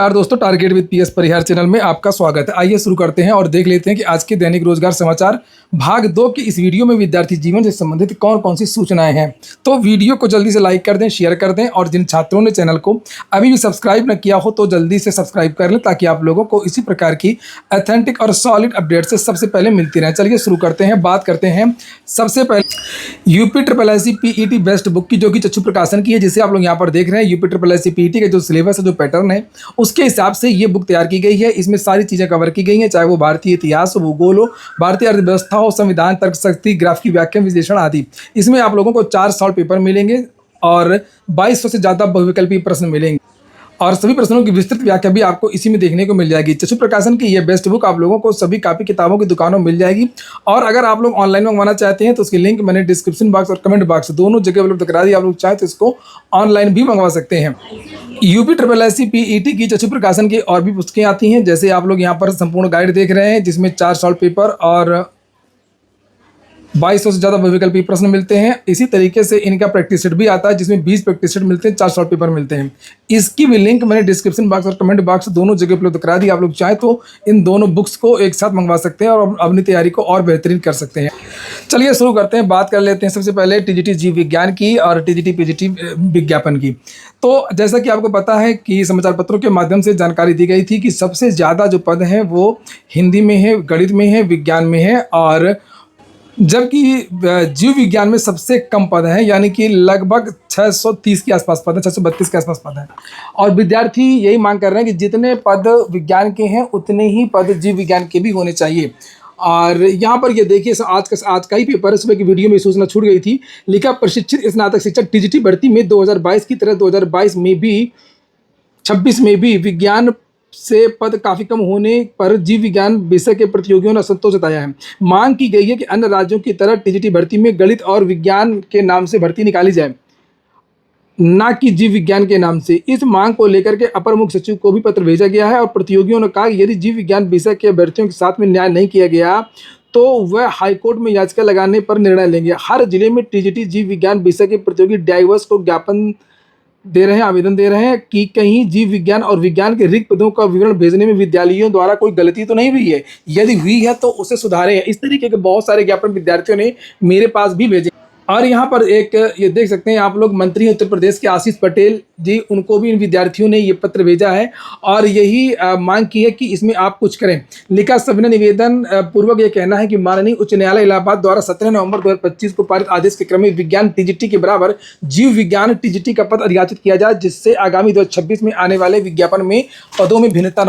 यार दोस्तों, target with PS Parihar channel में आपका स्वागत है। आइए शुरू करते हैं और देख लेते हैं कि आज के दैनिक रोजगार समाचार भाग 2 के इस वीडियो में विद्यार्थी जीवन से संबंधित कौन कौन सी सूचनाएं हैं। तो वीडियो को जल्दी से लाइक कर दें, शेयर कर दें और जिन छात्रों ने चैनल को अभी भी सब्सक्राइब न किया हो तो जल्दी से सब्सक्राइब कर लें ताकि आप लोगों को इसी प्रकार की ऑथेंटिक और सॉलिड अपडेट से सबसे पहले मिलती रहे। चलिए शुरू करते हैं। बात करते हैं सबसे पहले UP triple SC PET best book की, जो कि चक्षु प्रकाशन की है, जिसे आप लोग यहाँ पर देख रहे हैं। यूपी ट्रिपल एससी पीईटी का जो सिलेबस है, जो पैटर्न है, उसके हिसाब से ये बुक तैयार की गई है। इसमें सारी चीज़ें कवर की गई हैं, चाहे वो भारतीय इतिहास हो, भूगोल हो, भारतीय अर्थव्यवस्था हो, संविधान, तर्कशक्ति, ग्राफ की व्याख्या, विश्लेषण आदि। इसमें आप लोगों को 4 सॉल्व पेपर मिलेंगे और 2200 से ज़्यादा बहुविकल्पी प्रश्न मिलेंगे और सभी प्रश्नों की विस्तृत व्याख्या भी आपको इसी में देखने को मिल जाएगी। चक्षु प्रकाशन की यह बेस्ट बुक आप लोगों को सभी कापी किताबों की दुकानों में मिल जाएगी और अगर आप लोग ऑनलाइन मंगवाना चाहते हैं तो उसकी लिंक मैंने डिस्क्रिप्शन बॉक्स और कमेंट बॉक्स दोनों जगह उपलब्ध करा दी। आप लोग चाहे तो इसको ऑनलाइन भी मंगवा सकते हैं। यूपी ट्रिपल एससी पीईटी की चक्षु प्रकाशन की और भी पुस्तकें आती हैं, जैसे आप लोग यहाँ पर संपूर्ण गाइड देख रहे हैं, जिसमें 4 सॉल्व पेपर और 2200 से ज़्यादा बहुविकल्पी प्रश्न मिलते हैं। इसी तरीके से इनका प्रैक्टिस सेट भी आता है, जिसमें 20 प्रैक्टिस सेट मिलते हैं, 4 सॉल्व पेपर मिलते हैं। इसकी भी लिंक मैंने डिस्क्रिप्शन बॉक्स और कमेंट बॉक्स दोनों जगह उपलब्ध करा दी। आप लोग चाहे तो इन दोनों बुक्स को एक साथ मंगवा सकते हैं और अपनी तैयारी को और बेहतरीन कर सकते हैं। चलिए शुरू करते हैं। बात कर लेते हैं सबसे पहले टीजीटी जीव विज्ञान की और टीजीटी पीजीटी विज्ञापन की। तो जैसा कि आपको पता है कि समाचार पत्रों के माध्यम से जानकारी दी गई थी कि सबसे ज़्यादा जो पद हैं वो हिंदी में है, गणित में है, विज्ञान में है, और जबकि जीव विज्ञान में सबसे कम पद हैं, यानी कि लगभग 630 के आसपास पद है, 632 के आसपास पद है। और विद्यार्थी यही मांग कर रहे हैं कि जितने पद विज्ञान के हैं उतने ही पद जीव विज्ञान के भी होने चाहिए। और यहाँ पर ये देखिए, आज का ही पेपर, सुबह की वीडियो में सूचना छूट गई थी, लिखा प्रशिक्षित स्नातक शिक्षक टीजीटी भर्ती में 2022 की तरह 2022 में भी 26 में भी विज्ञान से पद काफ़ी कम होने पर जीव विज्ञान विषय के प्रतियोगियों ने असंतोष जताया है। मांग की गई है कि अन्य राज्यों की तरह टीजीटी भर्ती में गणित और विज्ञान के नाम से भर्ती निकाली जाए, ना कि जीव विज्ञान के नाम से। इस मांग को लेकर के अपर मुख्य सचिव को भी पत्र भेजा गया है और प्रतियोगियों ने कहा कि यदि जीव विज्ञान विषय के अभ्यर्थियों के साथ में न्याय नहीं किया गया तो वह हाईकोर्ट में याचिका लगाने पर निर्णय लेंगे। हर जिले में टीजीटी जीव विज्ञान विषय के प्रतियोगी डाइवर्स को ज्ञापन दे रहे हैं, आवेदन दे रहे हैं कि कहीं जीव विज्ञान और विज्ञान के रिक्त पदों का विवरण भेजने में विद्यालयों द्वारा कोई गलती तो नहीं हुई है, यदि हुई है तो उसे सुधारें। इस तरीके के बहुत सारे ज्ञापन विद्यार्थियों ने मेरे पास भी भेजे। और यहाँ पर एक ये देख सकते हैं आप लोग, मंत्री उत्तर प्रदेश के आशीष पटेल जी, उनको भी इन विद्यार्थियों ने ये पत्र भेजा है और यही मांग की है कि इसमें आप कुछ करें। लिखा सविनय निवेदन पूर्वक ये कहना है कि माननीय उच्च न्यायालय इलाहाबाद द्वारा 17 नवंबर 2025 को पारित आदेश के क्रम में विज्ञान टीजीटी के बराबर जीव विज्ञान टीजीटी का पद अधियाचित किया जाए, जिससे आगामी 2026 में आने वाले विज्ञापन में पदों में भिन्नता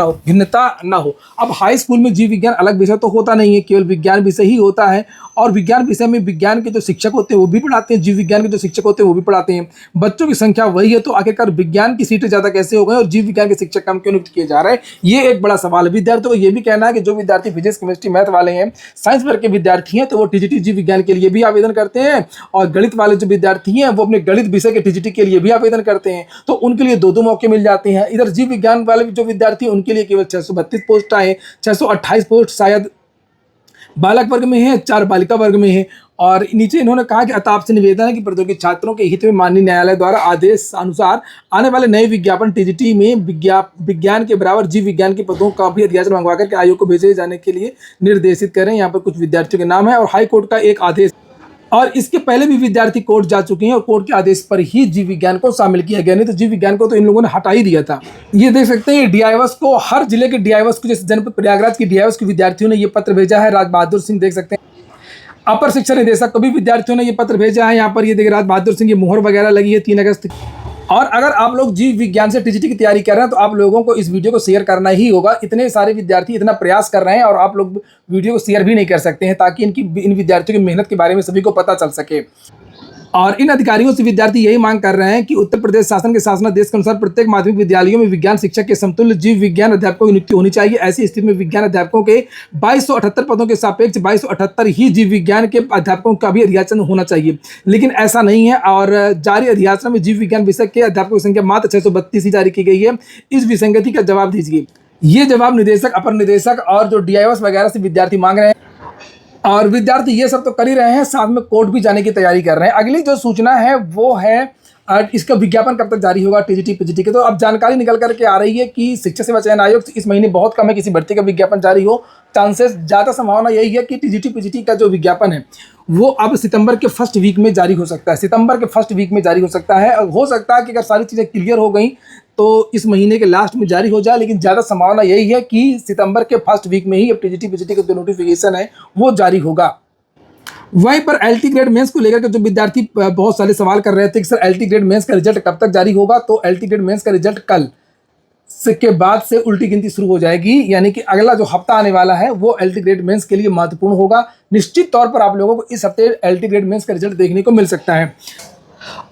न हो। अब हाई स्कूल में जीव विज्ञान अलग विषय तो होता नहीं है, केवल विज्ञान विषय ही होता है और विज्ञान विषय में विज्ञान के जो शिक्षक होते हैं वो भी पढ़ाते हैं, जीव विज्ञान के जो शिक्षक होते हैं वो भी पढ़ाते हैं। बच्चों की संख्या वही है, तो आखिरकार विज्ञान की सीटें ज़्यादा कैसे हो गए और जीव विज्ञान के शिक्षक कम क्यों नियुक्त किए जा रहे हैं, ये एक बड़ा सवाल है। विद्यार्थियों को ये भी कहना है कि जो विद्यार्थी फिजिक्स, केमिस्ट्री, मैथ वाले हैं, साइंस वर्ग के विद्यार्थी हैं, तो वो टीजीटी जीव विज्ञान के लिए भी आवेदन करते हैं और गणित वाले जो विद्यार्थी हैं वो अपने गणित विषय के टीजीटी के लिए भी आवेदन करते हैं, तो उनके लिए 2 मौके मिल जाते हैं। इधर जीव विज्ञान वाले जो विद्यार्थी हैं उनके लिए केवल 632 पोस्ट आए, 628 पोस्ट शायद बालक वर्ग में है, 4 बालिका वर्ग में है। और नीचे इन्होंने कहा कि अतः आपसे निवेदन है कि प्रतियोगी छात्रों के हित में माननीय न्यायालय द्वारा आदेश अनुसार आने वाले नए विज्ञापन टीजीटी में विज्ञान के बराबर जीव विज्ञान के पदों का भी अधियाचन मंगवा करके आयोग को भेजे जाने के लिए निर्देशित करें। यहाँ पर कुछ विद्यार्थियों के नाम है और हाई कोर्ट का एक आदेश, और इसके पहले भी विद्यार्थी कोर्ट जा चुके हैं और कोर्ट के आदेश पर ही जीव विज्ञान को शामिल किया गया, नहीं तो जीव विज्ञान को तो इन लोगों ने हटा ही दिया था। ये देख सकते हैं डीआईएस को, हर जिले के डीआईएस को, जैसे जनपद प्रयागराज की डीआईएस के विद्यार्थियों ने ये पत्र भेजा है। राज बहादुर सिंह देख सकते हैं, अपर शिक्षा निदेशक को भी विद्यार्थियों ने ये पत्र भेजा है। यहाँ पर ये देखिए राज बहादुर सिंह की मुहर वगैरह लगी है 3 अगस्त। और अगर आप लोग जीव विज्ञान से टीजीटी की तैयारी कर रहे हैं तो आप लोगों को इस वीडियो को शेयर करना ही होगा। इतने सारे विद्यार्थी इतना प्रयास कर रहे हैं और आप लोग वीडियो को शेयर भी नहीं कर सकते हैं, ताकि इन विद्यार्थियों की मेहनत के बारे में सभी को पता चल सके। और इन अधिकारियों से विद्यार्थी यही मांग कर रहे हैं कि उत्तर प्रदेश शासन के शासनादेश के अनुसार प्रत्येक माध्यमिक विद्यालयों में विज्ञान शिक्षक के समतुल्य जीव विज्ञान अध्यापकों की नियुक्ति होनी चाहिए। ऐसी स्थिति में विज्ञान अध्यापकों के 2278 पदों के सापेक्ष 2278 ही जीव विज्ञान के अध्यापकों का भी अधियाचन होना चाहिए, लेकिन ऐसा नहीं है। और जारी अधियाचन में जीव विज्ञान विषय के अध्यापकों की संख्या मात्र 632 ही जारी की गई है। इस विसंगति का जवाब दीजिए। ये जवाब निदेशक, अपर निदेशक और जो डीआईएस वगैरह से विद्यार्थी मांग रहे हैं। और विद्यार्थी ये सब तो कर ही रहे हैं, साथ में कोर्ट भी जाने की तैयारी कर रहे हैं। अगली जो सूचना है वो है इसका विज्ञापन कब तक जारी होगा टीजीटी पीजीटी के? तो अब जानकारी निकल करके आ रही है कि शिक्षक सेवा चयन आयोग इस महीने बहुत कम है किसी भर्ती का विज्ञापन जारी हो। चांसेस ज़्यादा संभावना यही है कि टीजीटी पीजीटी का जो विज्ञापन है वो अब सितंबर के फर्स्ट वीक में जारी हो सकता है। सितंबर के फर्स्ट वीक में जारी हो सकता है। हो सकता है कि अगर सारी चीज़ें क्लियर हो गई तो इस महीने के लास्ट में जारी हो जाए, लेकिन ज़्यादा संभावना यही है कि सितंबर के फर्स्ट वीक में ही अब टीजीटी पीजीटी का जो नोटिफिकेशन है वो जारी होगा। वहीं पर एलटी ग्रेड मेंस को लेकर के जो विद्यार्थी बहुत सारे सवाल कर रहे थे कि सर एलटी ग्रेड मेंस का रिजल्ट कब तक जारी होगा, तो एलटी ग्रेड मेंस का रिजल्ट कल के बाद से उल्टी गिनती शुरू हो जाएगी, यानी कि अगला जो हफ्ता आने वाला है वो एलटी ग्रेड मेंस के लिए महत्वपूर्ण होगा। निश्चित तौर पर आप लोगों को इस हफ्ते एलटी ग्रेड मेंस का रिजल्ट देखने को मिल सकता है।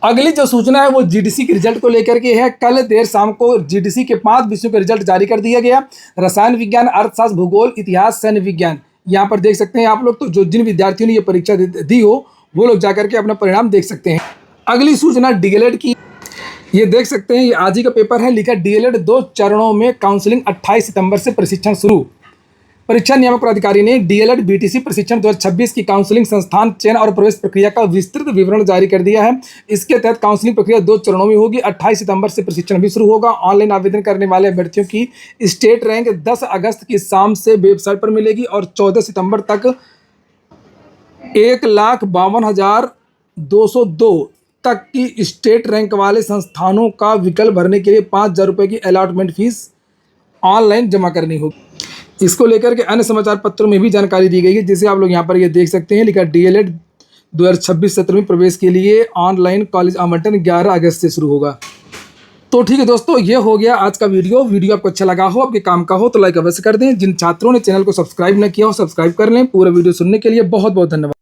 अगली जो सूचना है वो जीडीसी के रिजल्ट को लेकर के है। कल देर शाम को जीडीसी के 5 विषयों का रिजल्ट जारी कर दिया गया। रसायन विज्ञान, अर्थशास्त्र, भूगोल, इतिहास, सैन्य विज्ञान। यहाँ पर देख सकते हैं आप लोग, तो जो जिन विद्यार्थियों ने ये परीक्षा दी हो वो लोग जाकर के अपना परिणाम देख सकते हैं। अगली सूचना डीएलएड की, ये देख सकते हैं, ये आज ही का पेपर है। लिखा डीएलएड 2 चरणों में काउंसलिंग 28 सितंबर से प्रशिक्षण शुरू। परीक्षा नियामक प्राधिकारी ने डीएलएड बीटीसी प्रशिक्षण 2026 की काउंसलिंग, संस्थान चयन और प्रवेश प्रक्रिया का विस्तृत विवरण जारी कर दिया है। इसके तहत काउंसलिंग प्रक्रिया 2 चरणों में होगी। 28 सितंबर से प्रशिक्षण भी शुरू होगा। ऑनलाइन आवेदन करने वाले अभ्यर्थियों की स्टेट रैंक 10 अगस्त की शाम से वेबसाइट पर मिलेगी और 14 सितंबर तक 1,52,202 तक की स्टेट रैंक वाले संस्थानों का विकल्प भरने के लिए 5,000 रुपये की अलॉटमेंट फीस ऑनलाइन जमा करनी होगी। इसको लेकर के अन्य समाचार पत्रों में भी जानकारी दी गई है, जिसे आप लोग यहाँ पर ये देख सकते हैं। लिखा डीएलएड 2026 सत्र में प्रवेश के लिए ऑनलाइन कॉलेज आवंटन 11 अगस्त से शुरू होगा। तो ठीक है दोस्तों, ये हो गया आज का वीडियो आपको अच्छा लगा हो, आपके काम का हो तो लाइक अवश्य कर दें। जिन छात्रों ने चैनल को सब्सक्राइब न किया हो सब्सक्राइब कर लें। पूरा वीडियो सुनने के लिए बहुत बहुत धन्यवाद।